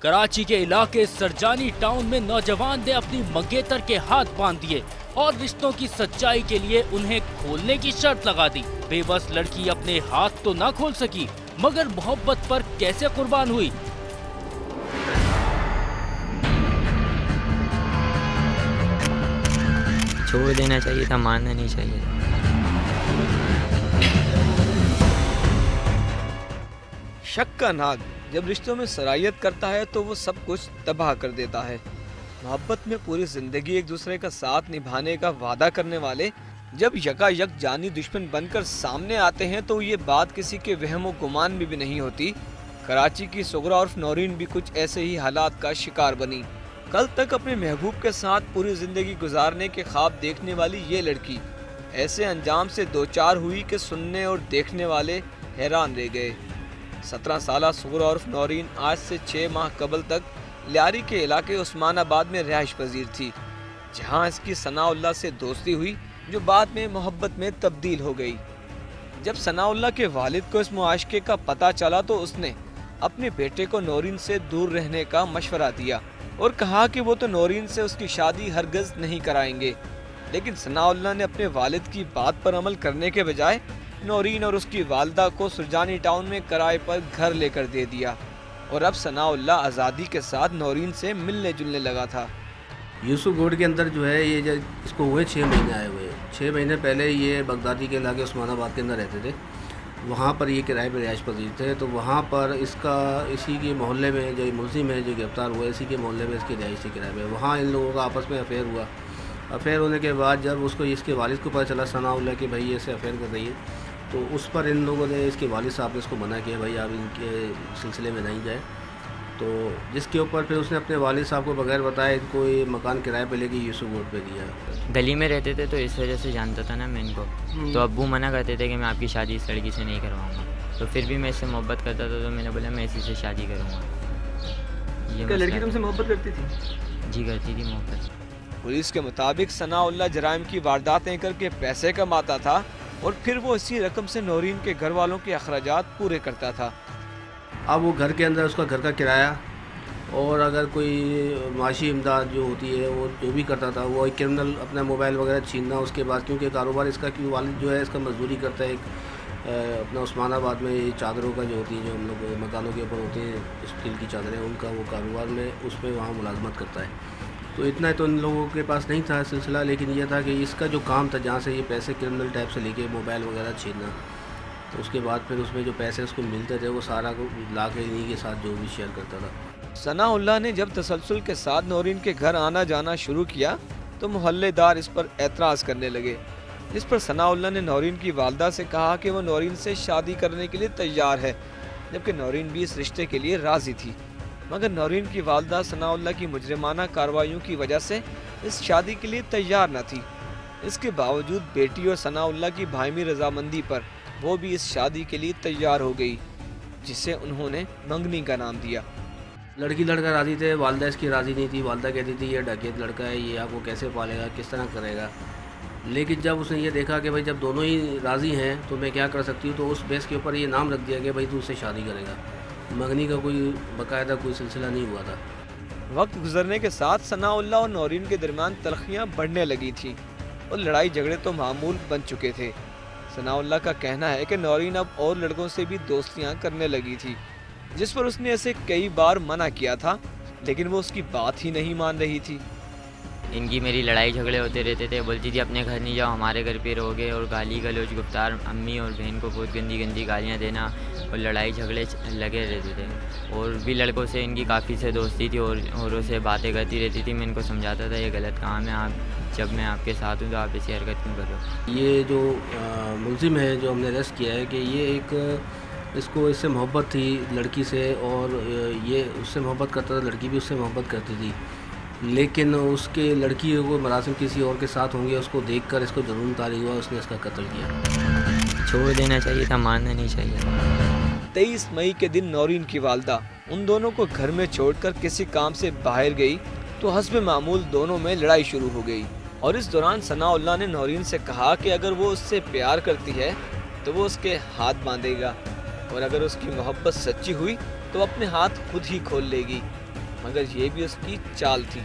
कराची के इलाके सरजानी टाउन में नौजवान ने अपनी मंगेतर के हाथ बांध दिए और रिश्तों की सच्चाई के लिए उन्हें खोलने की शर्त लगा दी। बेबस लड़की अपने हाथ तो ना खोल सकी, मगर मोहब्बत पर कैसे कुर्बान हुई। छोड़ देना चाहिए था, मानना नहीं चाहिए था। शक का नाग जब रिश्तों में सरायत करता है तो वो सब कुछ तबाह कर देता है। मोहब्बत में पूरी जिंदगी एक दूसरे का साथ निभाने का वादा करने वाले जब यकायक जानी दुश्मन बनकर सामने आते हैं तो ये बात किसी के वहमो गुमान में भी नहीं होती। कराची की सुगरा उर्फ नौरीन भी कुछ ऐसे ही हालात का शिकार बनी। कल तक अपने महबूब के साथ पूरी जिंदगी गुजारने के ख्वाब देखने वाली ये लड़की ऐसे अंजाम से दो चार हुई कि सुनने और देखने वाले हैरान रह गए। 17 साला सुगरा उर्फ नौरीन आज से 6 माह कबल तक लियारी के इलाके उस्मानाबाद में रिहाइश पजीर थी, जहां इसकी सनाउल्लाह से दोस्ती हुई जो बाद में मोहब्बत में तब्दील हो गई। जब सनाउल्लाह के वालिद को इस मुआशके का पता चला तो उसने अपने बेटे को नौरीन से दूर रहने का मशवरा दिया और कहा कि वो तो नौरीन से उसकी शादी हरगिज़ नहीं कराएंगे। लेकिन सनाउल्लाह ने अपने वालिद की बात पर अमल करने के बजाय नौरीन और उसकी वालदा को सुरजानी टाउन में किराए पर घर लेकर दे दिया और अब सनाउल्लाह आज़ादी के साथ नौरीन से मिलने जुलने लगा था। यूसुफ गोड के अंदर जो है ये इसको हुए 6 महीने आए हुए। 6 महीने पहले ये बगदादी के इलाके उस्मानाबाद के अंदर रहते थे, वहाँ पर ये किराए पर रिहाइश पजीर थे। तो वहाँ पर इसका इसी के मोहल्ले में जो मुलजिम है जो गिरफ्तार हुआ, इसी के मोहल्ले में इसकी रिहाइश थी किराए पर। वहाँ इन लोगों का आपस में अफेयर हुआ। अफेयर होने के बाद जब उसको इसके वालिद को पता चला सनाउल्लाह कि भाई ये ऐसे अफेयर कर रही है, तो उस पर इन लोगों ने इसके वालिद साहब ने इसको मना किया भाई आप इनके सिलसिले में नहीं जाए। तो जिसके ऊपर फिर उसने अपने वालिद साहब को बगैर बताए इनको ये मकान किराए पे लेके यूसुफ रोड पे दिया। गली में रहते थे तो इस वजह से जानता था ना मैं इनको, तो अब्बू मना करते थे कि मैं आपकी शादी इस लड़की से नहीं करवाऊँगा। तो फिर भी मैं इससे मोहब्बत करता था तो मैंने बोला मैं इसी से शादी करूँगा। ये लड़की तुमसे मोहब्बत करती थी? जी करती थी मोहब्बत। पुलिस के मुताबिक सनाउल्लाह जराइम की वारदातें करके पैसे कमाता था और फिर वो इसी रकम से नौरीन के घर वालों के अखराजात पूरे करता था। अब वो घर के अंदर उसका घर का किराया और अगर कोई माशी इमदाद जो होती है वो जो भी करता था, वो क्रिमिनल अपना मोबाइल वगैरह छीनना। उसके बाद क्योंकि कारोबार इसका कि वालिद जो है इसका मजदूरी करता है अपना उस्मानाबाद में ये चादरों का जो होती है जो हम लोग मकानों के ऊपर होते हैं स्टील की चादरें, उनका वो कारोबार में उसमें वहाँ मुलाजमत करता है। तो इतना तो इन लोगों के पास नहीं था सिलसिला, लेकिन यह था कि इसका जो काम था जहाँ से ये पैसे क्रिमिनल टाइप से लेके मोबाइल वगैरह छीनना, तो उसके बाद फिर उसमें जो पैसे उसको मिलते थे वो सारा को ला के इन्हीं के साथ जो भी शेयर करता था। सनाउल्लाह ने जब तसलसल के साथ नौरीन के घर आना जाना शुरू किया तो मोहल्लेदार इस पर एतराज़ करने लगे, जिस पर सनाउल्लाह ने नौरीन की वालदा से कहा कि वो नौरीन से शादी करने के लिए तैयार है, जबकि नौरीन भी इस रिश्ते के लिए राज़ी थी। मगर नौरीन की वालदा सनाउल्लाह की मुजरिमाना कार्रवाइयों की वजह से इस शादी के लिए तैयार न थी। इसके बावजूद बेटी और सनाउल्लाह की भाईमी रजामंदी पर वो भी इस शादी के लिए तैयार हो गई, जिसे उन्होंने मंगनी का नाम दिया। लड़की लड़का राज़ी थे, वालदा इसकी राज़ी नहीं थी। वालदा कहती थी ये डकैत लड़का है, ये आपको कैसे पालेगा, किस तरह करेगा। लेकिन जब उसने ये देखा कि भाई जब दोनों ही राज़ी हैं तो मैं क्या कर सकती हूँ, तो उस बेस के ऊपर ये नाम रख दिया कि भाई तू उससे शादी करेगा। मंगनी का कोई बाकायदा कोई सिलसिला नहीं हुआ था। वक्त गुजरने के साथ सनाउल्लाह और नौरीन के दरमियान तलखियाँ बढ़ने लगी थी और लड़ाई झगड़े तो मामूल बन चुके थे। सनाउल्लाह का कहना है कि नौरीन अब और लड़कों से भी दोस्तियाँ करने लगी थी, जिस पर उसने ऐसे कई बार मना किया था, लेकिन वो उसकी बात ही नहीं मान रही थी। इनकी मेरी लड़ाई झगड़े होते रहते थे। बोलती थी अपने घर नहीं जाओ, हमारे घर पे रहोगे, और गाली गलौज गुफ्तार अम्मी और बहन को बहुत गंदी गंदी गालियाँ देना और लड़ाई झगड़े लगे रहते थे। और भी लड़कों से इनकी काफ़ी से दोस्ती थी और औरों से बातें करती रहती थी। मैं इनको समझाता था ये गलत काम है, आप जब मैं आपके साथ हूँ तो आप ऐसी हरकत क्यों कर रहे हो। ये जो मुलजिम है जो हमने अरेस्ट किया है कि ये एक इसको इससे मोहब्बत थी लड़की से और ये उससे मोहब्बत करता था, लड़की भी उससे मोहब्बत करती थी। लेकिन उसके लड़की को मरासिम किसी और के साथ होंगे उसको देखकर इसको जुनून तारी हुआ, उसने इसका कत्ल किया। छोड़ देना चाहिए था, मानना नहीं चाहिए। 23 मई के दिन नौरीन की वालदा उन दोनों को घर में छोड़कर किसी काम से बाहर गई तो हस्ब मामूल दोनों में लड़ाई शुरू हो गई। और इस दौरान सनाउल्लाह ने नौरीन से कहा कि अगर वो उससे प्यार करती है तो वो उसके हाथ बांधेगा और अगर उसकी मोहब्बत सच्ची हुई तो अपने हाथ खुद ही खोल लेगी। मगर ये भी उसकी चाल थी,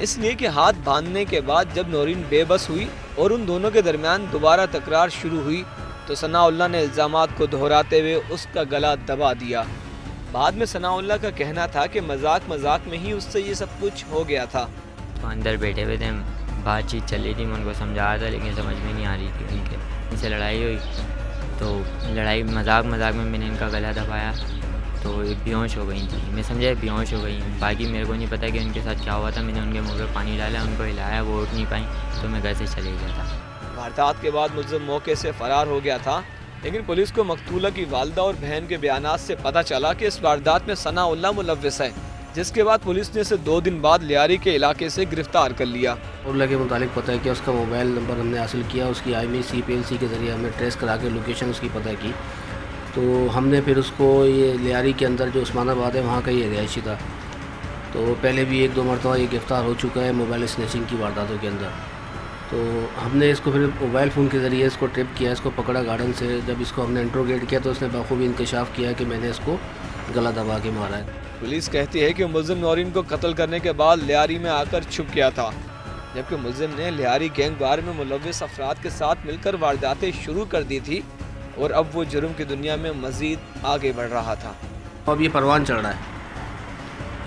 इसलिए कि हाथ बांधने के बाद जब नौरीन बेबस हुई और उन दोनों के दरमियान दोबारा तकरार शुरू हुई तो सनाउल्लाह ने इल्जामात को दोहराते हुए उसका गला दबा दिया। बाद में सनाउल्लाह का कहना था कि मजाक मजाक में ही उससे ये सब कुछ हो गया था। तो अंदर बैठे हुए थे, बातचीत चली थी, मैं उनको समझा रहा था लेकिन समझ में नहीं आ रही थी उनके। इनसे लड़ाई हुई तो लड़ाई मजाक में मैंने इनका गला दबाया तो एक बेहोश हो गई थी, मैं समझा बेहोश हो गई। बाकी मेरे को नहीं पता कि उनके साथ क्या हुआ था। मैंने उनके मुँह पे पानी डाला, उनको हिलाया, वो उठ नहीं पाई तो मैं घर से चले गया था। वारदात के बाद मुल्ज़िम मौके से फरार हो गया था, लेकिन पुलिस को मकतूला की वालदा और बहन के बयानात से पता चला कि इस वारदात में सनाउल्लाह मुलव्विस है, जिसके बाद पुलिस ने इसे 2 दिन बाद लियारी के इलाके से गिरफ्तार कर लिया। उल्ला के मुतालिक पता है कि उसका मोबाइल नंबर हमने हासिल किया, उसकी IMEI PLC के ज़रिए हमने ट्रेस करा के लोकेशन उसकी पता की। तो हमने फिर उसको ये लियारी के अंदर जो उस्मानाबाद है वहाँ का ये रिहायशी था, तो पहले भी 1-2 मरतबा ये गिरफ्तार हो चुका है मोबाइल स्नैचिंग की वारदातों के अंदर। तो हमने इसको फिर मोबाइल फ़ोन के ज़रिए इसको ट्रिप किया, इसको पकड़ा गार्डन से। जब इसको हमने इंट्रोगेट किया तो उसने बखूबी इंकशाफ किया कि मैंने इसको गला दबा के मारा है। पुलिस कहती है कि मुल्ज़िम नौरीन को कत्ल करने के बाद लियारी में आकर छुप गया था, जबकि मुल्ज़िम ने लियारी गैंगवार में मुलव्विस अफराद के साथ मिलकर वारदातें शुरू कर दी थी और अब वो जुर्म की दुनिया में मज़ीद आगे बढ़ रहा था। अब ये परवान चढ़ रहा है,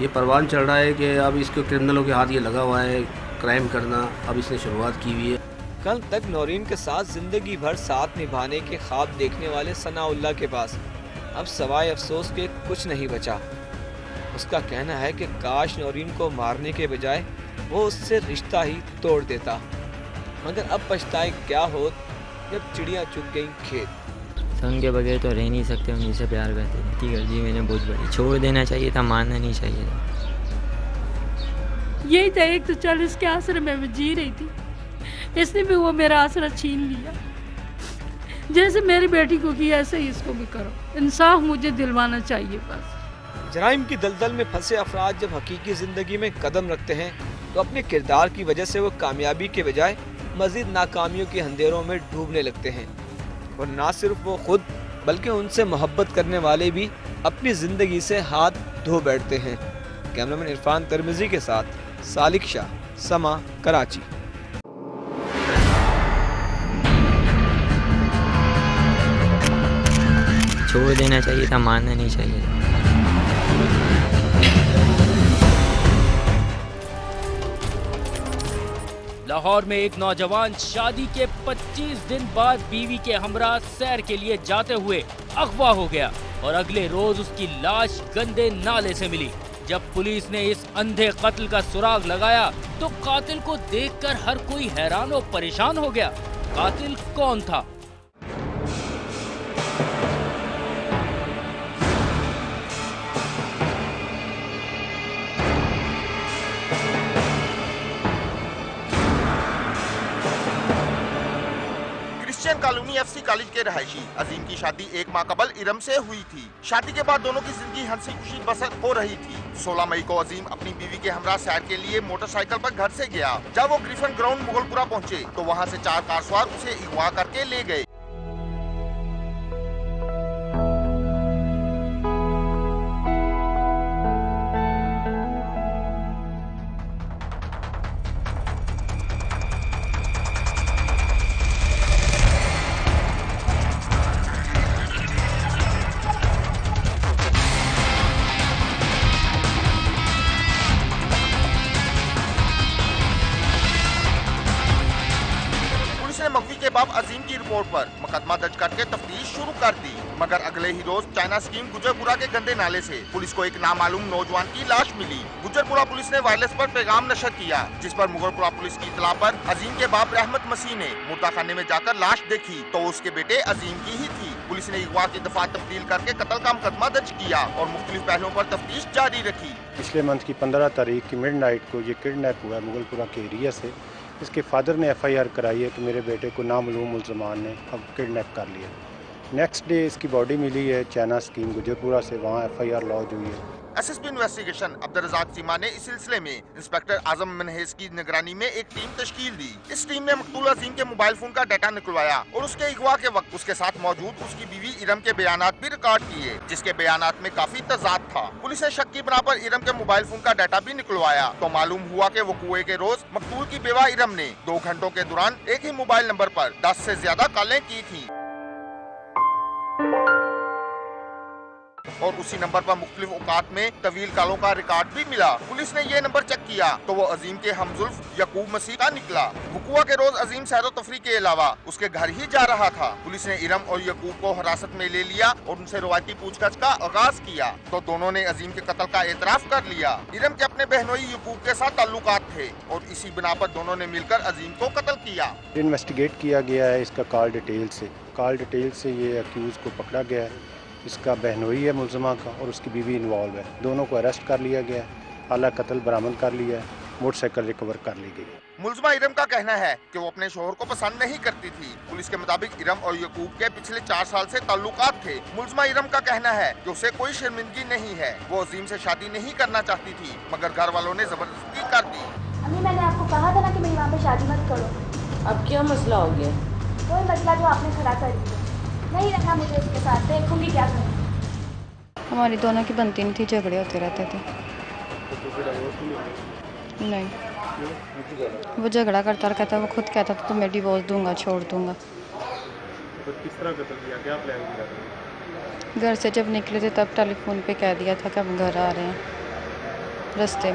ये परवान चढ़ रहा है कि अब इसको क्रिमिनलों के हाथ ये लगा हुआ है क्राइम करना, अब इसने शुरुआत की हुई है। कल तक नौरीन के साथ जिंदगी भर साथ निभाने के ख्वाब देखने वाले सनाउल्लाह के पास अब सवाए अफसोस के कुछ नहीं बचा। उसका कहना है कि काश नौरीन को मारने के बजाय वो उससे रिश्ता ही तोड़ देता, मगर अब पछताए क्या हो जब चिड़िया चुग गई खेत। उनके बगैर तो रह नहीं सकते, उन्हीं से प्यार करते थे। ठीक है जी, मैंने बहुत बड़ी छोड़ देना चाहिए था, मारना नहीं चाहिए था। यही था, एक तो चल इसके आसरे में मैं जी रही थी, इसने भी वो मेरा आसरा छीन लिया। जैसे मेरी बेटी को किया ऐसे ही इसको भी करो, इंसाफ मुझे दिलवाना चाहिए बस। जराइम की दलदल में फंसे अफराद जब हकीकी जिंदगी में कदम रखते हैं तो अपने किरदार की वजह से वो कामयाबी के बजाय मजीद नाकामियों के अंधेरों में डूबने लगते हैं, और ना सिर्फ वो खुद बल्कि उनसे मोहब्बत करने वाले भी अपनी जिंदगी से हाथ धो बैठते हैं। कैमरामैन इरफान तिरमिजी के साथ सालिक शाह, समा, कराची। छोड़ देना चाहिए था, मारना नहीं चाहिए था। लाहौर में एक नौजवान शादी के 25 दिन बाद बीवी के हमरा सैर के लिए जाते हुए अगवा हो गया और अगले रोज उसकी लाश गंदे नाले से मिली। जब पुलिस ने इस अंधे कत्ल का सुराग लगाया तो कातिल को देखकर हर कोई हैरान और परेशान हो गया। कातिल कौन था? कॉलोनी FC कॉलेज के रहायशी अजीम की शादी 1 माह कबल इरम से हुई थी। शादी के बाद दोनों की जिंदगी हंसी खुशी बसर हो रही थी। 16 मई को अजीम अपनी बीवी के हमरा सैर के लिए मोटरसाइकिल पर घर से गया। जब वो ग्रिफिन ग्राउंड मुगलपुरा पहुंचे तो वहां से 4 कार सवार उसे अगवा करके ले गए। मकवी के बाद अजीम की रिपोर्ट पर मुकदमा दर्ज करके तफ्तीश शुरू कर दी, मगर अगले ही रोज चाइना स्कीम गुजरपुरा के गंदे नाले से पुलिस को एक नामालूम नौजवान की लाश मिली। गुजरपुरा पुलिस ने वायरलेस पर पैगाम नशर किया, जिस पर मुगलपुरा पुलिस की इतला पर अजीम के बाप रहमत मसीह ने मुर्दा खाने में जाकर लाश देखी तो उसके बेटे अजीम की ही थी। पुलिस ने अगवा की दफा तब्दील करके कत्ल का मुकदमा दर्ज किया और मुख्तलिफ पहलुओं पर तफ्तीश जारी रखी। पिछले मंथ की 15 तारीख की मिडनाइट को ये किडनैप हुआ मुगलपुरा के एरिया से। इसके फादर ने FIR कराई है कि मेरे बेटे को नामालूम मुलजमान ने अब किडनैप कर लिया। नेक्स्ट डे इसकी बॉडी मिली है चाइना स्कीम गुजरपुरा से, वहाँ FIR लॉन्च हुई है। एसएसपी इन्वेस्टिगेशन अब्दुल रज़ाक चीमा ने इस सिलसिले में इंस्पेक्टर आजम मनहेज की निगरानी में एक टीम तश्कील दी। इस टीम ने मकतूल अजीम के मोबाइल फोन का डाटा निकलवाया और उसके अगवा के वक्त उसके साथ मौजूद उसकी बीवी इरम के बयानात भी रिकॉर्ड किए, जिसके बयानात में काफी तजाद था। पुलिस ने शक की बिना पर इरम के मोबाइल फोन का डाटा भी निकलवाया तो मालूम हुआ कि वक़ूए के रोज मकतूल की बेवा इरम ने 2 घंटों के दौरान एक ही मोबाइल नंबर पर 10 से ज्यादा कॉलें की थी और उसी नंबर पर मुख्तलिफ औकात में तवील कॉलों का रिकॉर्ड भी मिला। पुलिस ने ये नंबर चेक किया तो वो अजीम के हमजुल्फ यकूब मसीह का निकला। वक़ूआ के रोज अजीम सैर व तफरी के अलावा उसके घर ही जा रहा था। पुलिस ने इरम और यकूब को हिरासत में ले लिया और उनसे रवायती पूछताछ का आगाज किया तो दोनों ने अजीम के कत्ल का एतराफ कर लिया। इरम के अपने बहनोई यकूब के साथ ताल्लुकात थे और इसी बिना पर दोनों ने मिलकर अजीम को कत्ल किया। इन्वेस्टिगेट किया गया है इसका कॉल डिटेल से ये अक्यूज़ को पकड़ा गया है। इसका बहनोई है मुलजमा का और उसकी बीवी इन्वॉल्व है। दोनों को अरेस्ट कर लिया गया है। आला कत्ल बरामद कर लिया है। मोटरसाइकिल रिकवर कर ली गई। मुलजमा इरम का कहना है कि वो अपने शोहर को पसंद नहीं करती थी। पुलिस के मुताबिक इरम और यकूब के पिछले 4 साल से ताल्लुकात थे। मुलजमा इरम का कहना है कि उसे कोई शर्मिंदगी नहीं है। वो अजीम से शादी नहीं करना चाहती थी मगर घर वालों ने जबरदस्ती कर दी। अम्मी मैंने आपको कहा था ना कि मेरी वहाँ पे शादी मत करो। अब क्या मसला हो गया? कोई मसला जो आपने खड़ा कर दिया। नहीं रखा मुझे उसके साथ, देखूंगी क्या करूँ। हमारी दोनों की बनती नहीं थी, झगड़े होते रहते थे। नहीं, वो झगड़ा करता रहता, वो खुद कहता था तो मैं डिवोर्स दूंगा, छोड़ दूंगा। तो किस तरह कत्ल किया, क्या प्लान किया? घर से जब निकले थे तब टेलीफोन पे कह दिया था कि हम घर आ रहे हैं। रास्ते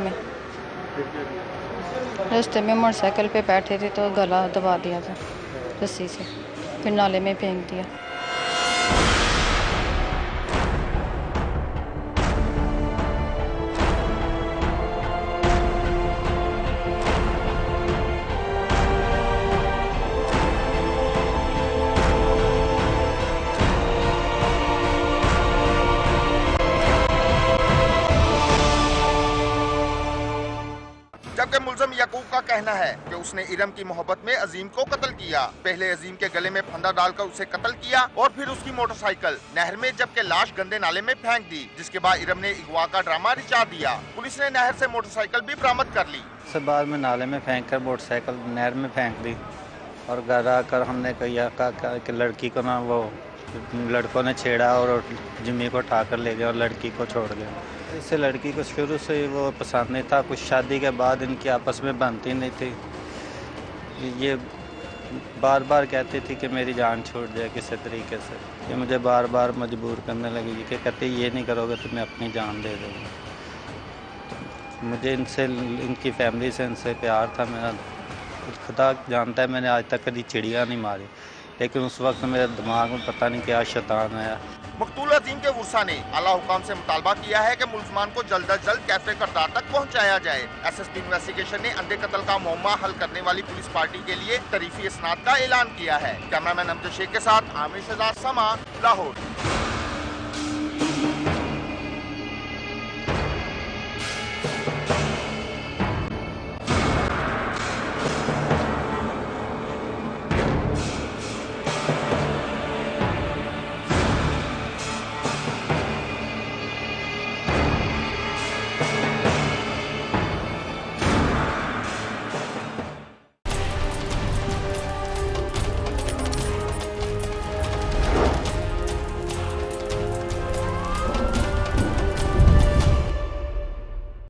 में मोटरसाइकिल पे बैठे थे तो गला दबा दिया था रस्सी से, फिर नाले में फेंक दिया। जबकि मुलजम यकूब का कहना है कि उसने इरम की मोहब्बत में अजीम को कत्ल किया। पहले अजीम के गले में फंदा डालकर उसे कत्ल किया और फिर उसकी मोटरसाइकिल नहर में जबकि लाश गंदे नाले में फेंक दी, जिसके बाद इरम ने अगवा का ड्रामा रिचा दिया। पुलिस ने नहर से मोटरसाइकिल भी बरामद कर ली। उसके बाद में नाले में फेंक कर मोटरसाइकिल नहर में फेंक दी और घर आकर हमने कहा कि लड़की को ना वो लड़कों ने छेड़ा और जिम्मी को उठाकर ले गया और लड़की को छोड़ गया। इससे लड़की को शुरू से वो पसंद नहीं था। कुछ शादी के बाद इनकी आपस में बनती नहीं थी। ये बार बार कहती थी कि मेरी जान छूट जाए किसी तरीके से। ये मुझे बार बार मजबूर करने लगी कि कहती ये नहीं करोगे तो मैं अपनी जान दे दूँगी। मुझे इनसे, इनकी फैमिली से इनसे प्यार था। मेरा खुदा जानता है मैंने आज तक कभी चिड़िया नहीं मारी, लेकिन उस वक्त मेरे दिमाग में पता नहीं क्या शैतान आया। मकतूल अजीम के वर्सा ने आला हुकाम से मुतालबा किया है कि मुलजमान को जल्द अज जल्द कैफे करदार तक पहुंचाया जाए। एसएसपी इन्वेस्टिगेशन ने अंधे कत्ल का मौमा हल करने वाली पुलिस पार्टी के लिए तरीफी इसनाद का ऐलान किया है। कैमरामैन अमजद शेख के साथ आमिर शहजाद, समा, लाहौर।